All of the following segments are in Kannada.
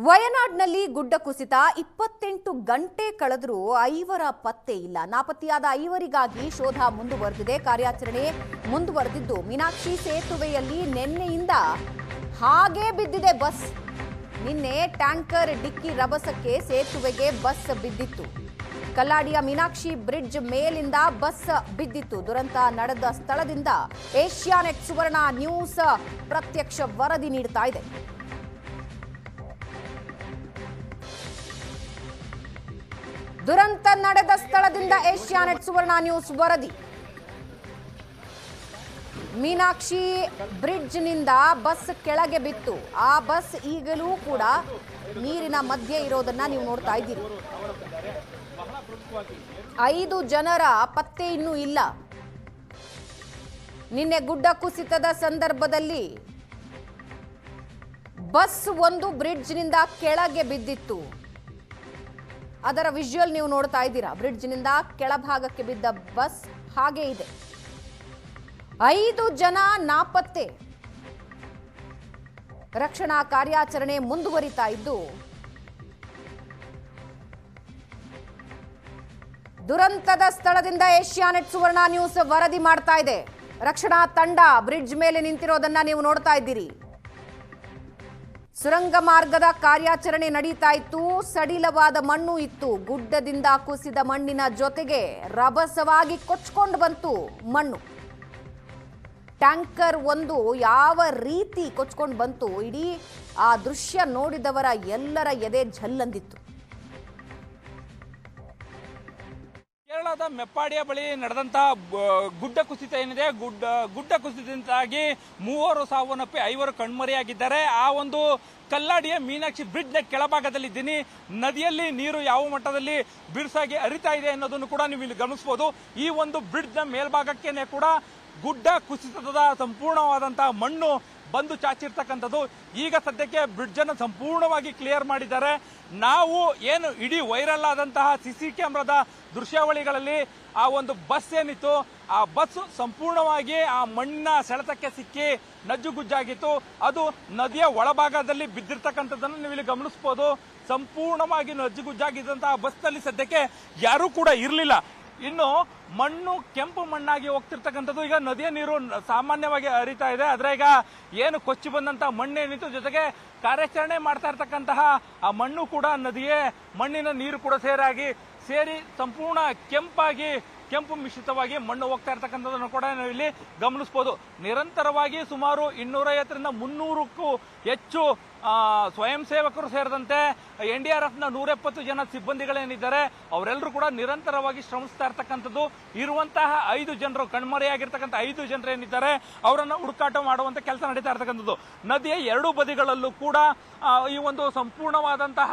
ವಯನಾಡ್ನಲ್ಲಿ ಗುಡ್ಡ ಕುಸಿತ 28 ಗಂಟೆ ಕಳೆದರೂ ಐವರ ಪತ್ತೆ ಇಲ್ಲ. ನಾಪತ್ತೆಯಾದ ಐವರಿಗಾಗಿ ಶೋಧ ಮುಂದುವರೆದಿದೆ. ಕಾರ್ಯಾಚರಣೆ ಮುಂದುವರೆದಿದ್ದು ಮೀನಾಕ್ಷಿ ಸೇತುವೆಯಲ್ಲಿ ನಿನ್ನೆಯಿಂದ ಹಾಗೇ ಬಿದ್ದಿದೆ ಬಸ್. ನಿನ್ನೆ ಟ್ಯಾಂಕರ್ ಡಿಕ್ಕಿ ರಭಸಕ್ಕೆ ಸೇತುವೆಗೆ ಬಸ್ ಬಿದ್ದಿತ್ತು. ಕಲ್ಲಾಡಿಯ ಮೀನಾಕ್ಷಿ ಬ್ರಿಡ್ಜ್ ಮೇಲಿಂದ ಬಸ್ ಬಿದ್ದಿತ್ತು. ದುರಂತ ನಡೆದ ಸ್ಥಳದಿಂದ ಏಷ್ಯಾನೆಟ್ ಸುವರ್ಣ ನ್ಯೂಸ್ ಪ್ರತ್ಯಕ್ಷ ವರದಿ ನೀಡುತ್ತಾ ಇದೆ. ದುರಂತ ನಡೆದ ಸ್ಥಳದಿಂದ ಏಷ್ಯಾನೆಟ್ ಸುವರ್ಣ ನ್ಯೂಸ್ ವರದಿ. ಮೀನಾಕ್ಷಿ ಬ್ರಿಡ್ಜ್ನಿಂದ ಬಸ್ ಕೆಳಗೆ ಬಿತ್ತು. ಆ ಬಸ್ ಈಗಲೂ ಕೂಡ ನೀರಿನ ಮಧ್ಯೆ ಇರೋದನ್ನ ನೀವು ನೋಡ್ತಾ ಇದ್ದೀರಿ. 5 ಜನರ ಪತ್ತೆ ಇನ್ನೂ ಇಲ್ಲ. ನಿನ್ನೆ ಗುಡ್ಡ ಕುಸಿತದ ಸಂದರ್ಭದಲ್ಲಿ ಬಸ್ ಒಂದು ಬ್ರಿಡ್ಜ್ನಿಂದ ಕೆಳಗೆ ಬಿದ್ದಿತ್ತು. ಅದರ ವಿಜುವಲ್ ನೀವು ನೋಡ್ತಾ ಇದ್ದೀರಾ. ಬ್ರಿಡ್ಜ್ನಿಂದ ಕೆಳಭಾಗಕ್ಕೆ ಬಿದ್ದ ಬಸ್ ಹಾಗೆ ಇದೆ. 5 ಜನ ನಾಪತ್ತೆ. ರಕ್ಷಣಾ ಕಾರ್ಯಾಚರಣೆ ಮುಂದುವರಿತಾ ಇದ್ದು ದುರಂತದ ಸ್ಥಳದಿಂದ ಏಷ್ಯಾನೆಟ್ ಸುವರ್ಣ ನ್ಯೂಸ್ ವರದಿ ಮಾಡ್ತಾ ಇದೆ. ರಕ್ಷಣಾ ತಂಡ ಬ್ರಿಡ್ಜ್ ಮೇಲೆ ನಿಂತಿರೋದನ್ನ ನೀವು ನೋಡ್ತಾ ಇದ್ದೀರಿ. ಸುರಂಗ ಮಾರ್ಗದ ಕಾರ್ಯಾಚರಣೆ ನಡೀತಾ ಇತ್ತು. ಸಡಿಲವಾದ ಮಣ್ಣು ಇತ್ತು. ಗುಡ್ಡದಿಂದ ಕುಸಿದ ಮಣ್ಣಿನ ಜೊತೆಗೆ ರಭಸವಾಗಿ ಕೊಚ್ಕೊಂಡು ಬಂತು ಮಣ್ಣು. ಟ್ಯಾಂಕರ್ ಒಂದು ಯಾವ ರೀತಿ ಕೊಚ್ಕೊಂಡು ಬಂತು, ಇಡೀ ಆ ದೃಶ್ಯ ನೋಡಿದವರ ಎಲ್ಲರ ಎದೆ ಝಲ್ಲಂದಿತ್ತು. ಕೇರಳದ ಮೆಪ್ಪಾಡಿಯ ಬಳಿ ನಡೆದಂತಹ ಗುಡ್ಡ ಕುಸಿತ ಏನಿದೆ, ಗುಡ್ಡ ಕುಸಿತದಿಂದಾಗಿ 3 ಸಾವನ್ನಪ್ಪಿ 5 ಕಣ್ಮರೆಯಾಗಿದ್ದಾರೆ. ಆ ಒಂದು ಕಲ್ಲಾಡಿಯ ಮೀನಾಕ್ಷಿ ಬ್ರಿಡ್ಜ್ನ ಕೆಳಭಾಗದಲ್ಲಿದ್ದೀನಿ. ನದಿಯಲ್ಲಿ ನೀರು ಯಾವ ಮಟ್ಟದಲ್ಲಿ ಬಿರುಸಾಗಿ ಹರಿತಾ ಇದೆ ಅನ್ನೋದನ್ನು ಕೂಡ ನೀವು ಇಲ್ಲಿ ಗಮನಿಸಬಹುದು. ಈ ಒಂದು ಬ್ರಿಡ್ಜ್ನ ಮೇಲ್ಭಾಗಕ್ಕೇನೆ ಕೂಡ ಗುಡ್ಡ ಕುಸಿತದ ಸಂಪೂರ್ಣವಾದಂತಹ ಮಣ್ಣು ಬಂದು ಚಾಚಿರ್ತಕ್ಕಂಥದ್ದು. ಈಗ ಸದ್ಯಕ್ಕೆ ಬ್ರಿಡ್ಜ್ ಅನ್ನು ಸಂಪೂರ್ಣವಾಗಿ ಕ್ಲಿಯರ್ ಮಾಡಿದ್ದಾರೆ. ನಾವು ಏನು ಇಡೀ ವೈರಲ್ ಆದಂತಹ ಸಿಸಿ ಕ್ಯಾಮ್ರಾದ ದೃಶ್ಯಾವಳಿಗಳಲ್ಲಿ ಆ ಒಂದು ಬಸ್ ಏನಿತ್ತು, ಆ ಬಸ್ ಸಂಪೂರ್ಣವಾಗಿ ಆ ಮಣ್ಣಿನ ಸೆಳೆತಕ್ಕೆ ಸಿಕ್ಕಿ ನಜ್ಜುಗುಜ್ಜಾಗಿತ್ತು. ಅದು ನದಿಯ ಒಳಭಾಗದಲ್ಲಿ ಬಿದ್ದಿರ್ತಕ್ಕಂಥದ್ದನ್ನು ನೀವು ಇಲ್ಲಿ ಗಮನಿಸಬಹುದು. ಸಂಪೂರ್ಣವಾಗಿ ನಜ್ಜುಗುಜ್ಜಾಗಿದ್ದಂತಹ ಬಸ್ನಲ್ಲಿ ಸದ್ಯಕ್ಕೆ ಯಾರೂ ಕೂಡ ಇರಲಿಲ್ಲ. ಇನ್ನು ಮಣ್ಣು ಕೆಂಪು ಮಣ್ಣಾಗಿ ಹೋಗ್ತಿರ್ತಕ್ಕಂಥದ್ದು. ಈಗ ನದಿಯ ನೀರು ಸಾಮಾನ್ಯವಾಗಿ ಹರಿತಾ ಇದೆ. ಆದ್ರೆ ಈಗ ಏನು ಕೊಚ್ಚಿ ಬಂದಂತಹ ಮಣ್ಣೇನಿತ್ತು, ಜೊತೆಗೆ ಕಾರ್ಯಾಚರಣೆ ಮಾಡ್ತಾ ಇರ್ತಕ್ಕಂತಹ ಆ ಮಣ್ಣು ಕೂಡ ನದಿಯೇ ಮಣ್ಣಿನ ನೀರು ಕೂಡ ಸೇರಿ ಸಂಪೂರ್ಣ ಕೆಂಪು ಮಿಶ್ರಿತವಾಗಿ ಮಣ್ಣು ಹೋಗ್ತಾ ಇರ್ತಕ್ಕಂಥದ್ದನ್ನು ಕೂಡ ನಾವು ಇಲ್ಲಿ ಗಮನಿಸಬಹುದು. ನಿರಂತರವಾಗಿ ಸುಮಾರು 250ರಿಂದ 300ಕ್ಕೂ ಹೆಚ್ಚು ಸ್ವಯಂ ಸೇವಕರು ಸೇರಿದಂತೆ NDRFನ 170 ಜನ ಸಿಬ್ಬಂದಿಗಳೇನಿದ್ದಾರೆ ಅವರೆಲ್ಲರೂ ಕೂಡ ನಿರಂತರವಾಗಿ ಶ್ರಮಿಸ್ತಾ ಇರ್ತಕ್ಕಂಥದ್ದು. ಇರುವಂತಹ 5 ಜನರು ಕಣ್ಮರೆಯಾಗಿರ್ತಕ್ಕಂಥ 5 ಜನರು ಏನಿದ್ದಾರೆ ಅವರನ್ನು ಹುಡುಕಾಟ ಮಾಡುವಂತ ಕೆಲಸ ನಡೀತಾ ಇರ್ತಕ್ಕಂಥದ್ದು. ನದಿಯ 2 ಬದಿಗಳಲ್ಲೂ ಕೂಡ ಈ ಒಂದು ಸಂಪೂರ್ಣವಾದಂತಹ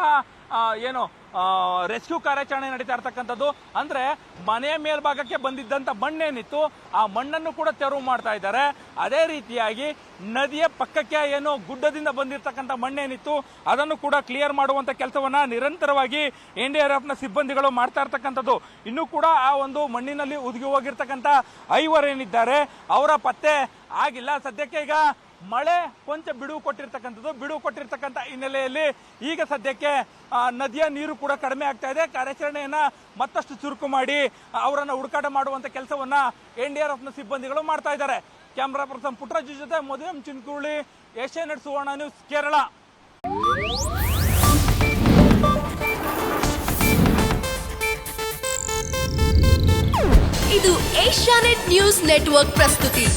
ರೆಸ್ಕ್ಯೂ ಕಾರ್ಯಾಚರಣೆ ನಡೀತಾ ಇರ್ತಕ್ಕಂಥದ್ದು. ಅಂದ್ರೆ ಮನೆಯ ಮೇಲ್ಭಾಗಕ್ಕೆ ಬಂದಿದ್ದಂತ ಮಣ್ಣೇನಿತ್ತು ಆ ಮಣ್ಣನ್ನು ಕೂಡ ತೆರವು ಮಾಡ್ತಾ ಇದ್ದಾರೆ. ಅದೇ ರೀತಿಯಾಗಿ ನದಿಯ ಪಕ್ಕಕ್ಕೆ ಏನು ಗುಡ್ಡದಿಂದ ಬಂದಿರತಕ್ಕಂಥ ಮಣ್ಣೇನಿತ್ತು ಅದನ್ನು ಕೂಡ ಕ್ಲಿಯರ್ ಮಾಡುವಂತ ಕೆಲಸವನ್ನ ನಿರಂತರವಾಗಿ NDRFನ ಸಿಬ್ಬಂದಿಗಳು ಮಾಡ್ತಾ ಇರ್ತಕ್ಕಂಥದ್ದು. ಇನ್ನೂ ಕೂಡ ಆ ಒಂದು ಮಣ್ಣಿನಲ್ಲಿ ಉದುಗಿ ಹೋಗಿರ್ತಕ್ಕಂಥ 5 ಏನಿದ್ದಾರೆ ಅವರ ಪತ್ತೆ ಆಗಿಲ್ಲ. ಸದ್ಯಕ್ಕೆ ಈಗ ಮಳೆ ಕೊಂಚ ಬಿಡುವು ಕೊಟ್ಟಿರ್ತಕ್ಕಂಥ ಹಿನ್ನೆಲೆಯಲ್ಲಿ ಈಗ ಸದ್ಯಕ್ಕೆ ನದಿಯ ನೀರು ಕೂಡ ಕಡಿಮೆ ಆಗ್ತಾ ಇದೆ. ಕಾರ್ಯಾಚರಣೆಯನ್ನ ಮತ್ತಷ್ಟು ಚುರುಕು ಮಾಡಿ ಅವರನ್ನು ಹುಡುಕಾಟ ಮಾಡುವಂತ ಕೆಲಸವನ್ನ NDRFನ ಸಿಬ್ಬಂದಿಗಳು ಮಾಡ್ತಾ ಇದ್ದಾರೆ. ಕ್ಯಾಮರಾ ಪರ್ಸನ್ ಪುಟ್ಟರಾಜು ಜೊತೆ ಮಧುಎಂ ಚಿನ್ಕುಳಿ, ಏಷ್ಯಾನೆಟ್ ಸುವರ್ಣ ನ್ಯೂಸ್, ಕೇರಳ. ಇದು ಏಷ್ಯಾನೆಟ್ ನ್ಯೂಸ್ ನೆಟ್ವರ್ಕ್ ಪ್ರಸ್ತುತಿ.